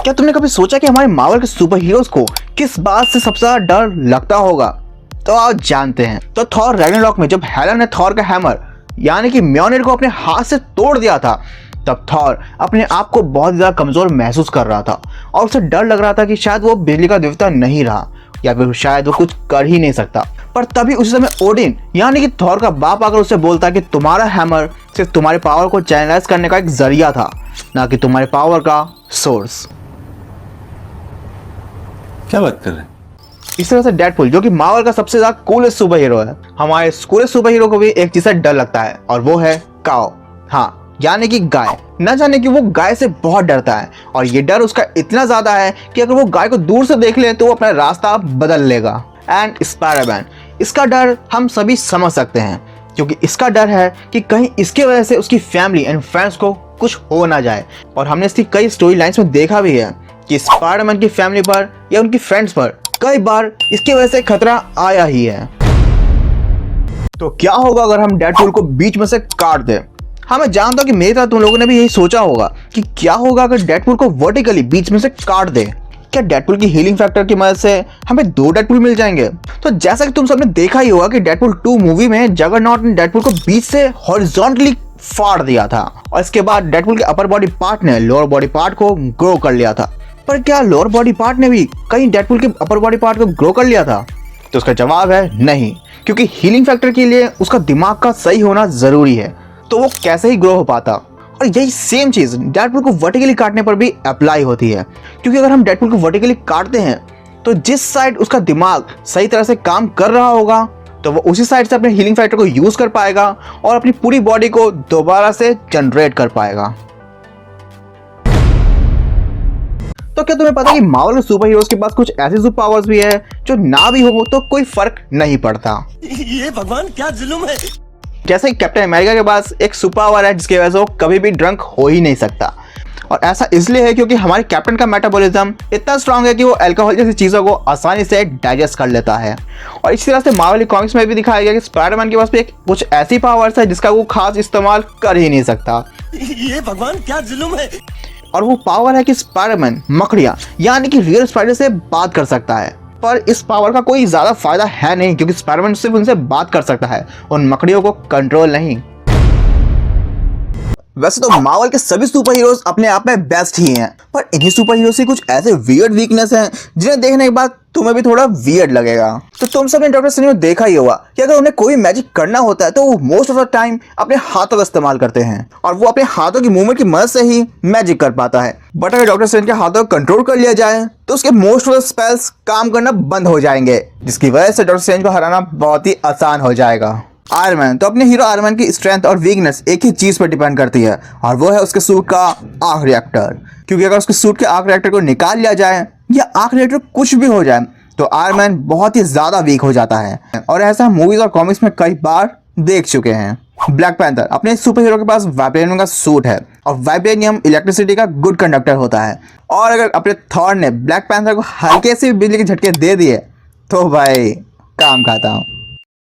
क्या तुमने कभी सोचा कि हमारे मार्वल के सुपर हीरोज को किस बात से सबसे ज्यादा डर लगता होगा? तो आप जानते हैं। तो थॉर रैग्नारॉक में जब हेला ने थॉर का हैमर यानी कि म्योनिर को अपने हाथ से तोड़ दिया था, तब थॉर अपने आप को बहुत ज़्यादा कमज़ोर महसूस कर रहा था और उसे डर लग रहा था कि शायद वो बिजली का देवता नहीं रहा या फिर शायद वो कुछ कर ही नहीं सकता। पर तभी उसी समय ओडिन यानी कि थॉर का बाप आकर उसे बोलता कि तुम्हारा हैमर सिर्फ तुम्हारे पावर को चैनलाइज करने का एक जरिया था, ना कि तुम्हारे पावर का सोर्स। क्या बात कर रहे हैं? इस तरह से डेडपूल, जो कि मार्वल का सबसे ज्यादा कूलेस्ट सुपर हीरो है, हमारे कूलेस्ट सुपर हीरो को भी एक चीज से डर लगता है और वो है काओ। हाँ, यानी कि गाय। न जाने कि वो गाय से बहुत डरता है और ये डर उसका इतना ज्यादा है कि अगर वो गाय को दूर से देख ले तो वो अपना रास्ता बदल लेगा। एंड स्पाइडरमैन, इसका डर हम सभी समझ सकते हैं क्योंकि इसका डर है कि कहीं इसके वजह से उसकी फैमिली एंड फ्रेंड्स को कुछ हो ना जाए। और हमने इसकी कई स्टोरी लाइन्स में देखा भी है कि स्पाइडरमैन की फैमिली पर या उनकी फ्रेंड्स पर कई बार इसकी वजह से खतरा आया ही है। तो क्या होगा अगर हम डेडपूल को बीच में से काट दें? हाँ, मैं जानता हूँ कि मेरी तरह तुम लोगों ने भी यही सोचा होगा कि क्या होगा अगर डेडपूल को वर्टिकली बीच में से काट दे। क्या डेडपूल की हीलिंग फैक्टर की मदद से हमें 2 डेडपूल मिल जाएंगे? तो जैसा कि तुम सबने देखा ही होगा कि डेडपूल 2 मूवी में जगरनॉट ने डेडपूल को बीच से हॉरिजॉन्टली फाड़ दिया था और इसके बाद डेडपूल के अपर बॉडी पार्ट ने लोअर बॉडी पार्ट को ग्रो कर लिया था। पर क्या लोअर बॉडी पार्ट ने भी कहीं डेडपूल के अपर बॉडी पार्ट को ग्रो कर लिया था? तो उसका जवाब है नहीं, क्योंकि हीलिंग फैक्टर के लिए उसका दिमाग का सही होना जरूरी है। तो वो कैसे ही ग्रो हो पाता? और यही सेम चीज डेडपूल को वर्टिकली काटने पर भी अप्लाई होती है, क्योंकि अगर हम डेडपूल को वर्टिकली काटते हैं तो जिस साइड उसका दिमाग सही तरह से काम कर रहा होगा तो वो उसी साइड से अपने हीलिंग फैक्टर को यूज कर पाएगा और अपनी पूरी बॉडी को दोबारा से जनरेट कर पाएगा। तो क्या तुम्हें पता है कि मार्वल के सुपर हीरोज के पास कुछ ऐसे सुपर पावर्स भी है जो ना भी हो तो कोई फर्क नहीं पड़ता? ये भगवान क्या जुल्म है। जैसे कि कैप्टन अमेरिका के पास एक सुपर पावर है जिसकी वजह से वो कभी भी ड्रंक हो ही नहीं सकता, और ऐसा इसलिए है क्योंकि हमारे कैप्टन का मेटाबॉलिज्म इतना स्ट्रांग है कि वो अल्कोहल जैसी चीज़ों को आसानी से डाइजेस्ट कर लेता है। और इसी तरह से मार्वल कॉमिक्स में भी दिखाया गया कि स्पाइडरमैन के पास भी कुछ ऐसी पावर्स है जिसका वो खास इस्तेमाल कर ही नहीं सकता। ये भगवान क्या जुल्म है। और वो पावर है कि स्पाइडरमैन मकड़ियाँ यानी कि रियल स्पाइडर से बात कर सकता है। पर इस पावर का कोई ज्यादा फायदा है नहीं, क्योंकि स्पाइडरमैन सिर्फ उनसे बात कर सकता है, उन मकड़ियों को कंट्रोल नहीं। वैसे तो मार्वल के सभी सुपर हीरोज अपने आप में बेस्ट ही हैं, पर इन्हीं सुपर हीरोज की कुछ ऐसे वियर्ड वीकनेस हैं जिन्हें देखने के बाद तुम्हें भी थोड़ा वियर्ड लगेगा। तो तुम सबने डॉक्टर स्ट्रेंज में देखा ही होगा कि अगर उन्हें कोई मैजिक करना होता है तो वो मोस्ट ऑफ द टाइम अपने हाथों का इस्तेमाल करते हैं और वो अपने हाथों की मूवमेंट की मदद से ही मैजिक कर पाता है। बट अगर डॉक्टर स्ट्रेंज के हाथों को कंट्रोल कर लिया जाए तो उसके मोस्ट ऑफ द स्पेल्स काम करना बंद हो जाएंगे, जिसकी वजह से डॉक्टर स्ट्रेंज को हराना बहुत ही आसान हो जाएगा। आयरन मैन, तो अपने हीरो आयरन मैन की स्ट्रेंथ और वीकनेस एक ही चीज पर डिपेंड करती है और वो है उसके सूट का आर्क रिएक्टर। क्योंकि अगर उसके सूट के आर्क रिएक्टर को निकाल लिया जाए या आर्क रिएक्टर कुछ भी हो जाए तो आयरन मैन बहुत ही ज्यादा वीक हो जाता है, और ऐसा हम मूवीज और कॉमिक्स में कई बार देख चुके हैं। ब्लैक पैंथर, अपने सुपर हीरो के पास वाइब्रेनियम का सूट है और वाइब्रेनियम इलेक्ट्रिसिटी का गुड कंडक्टर होता है, और अगर अपने थॉर ने ब्लैक पैंथर को हल्के से बिजली के झटके दे दिए तो भाई काम खाता हूँ।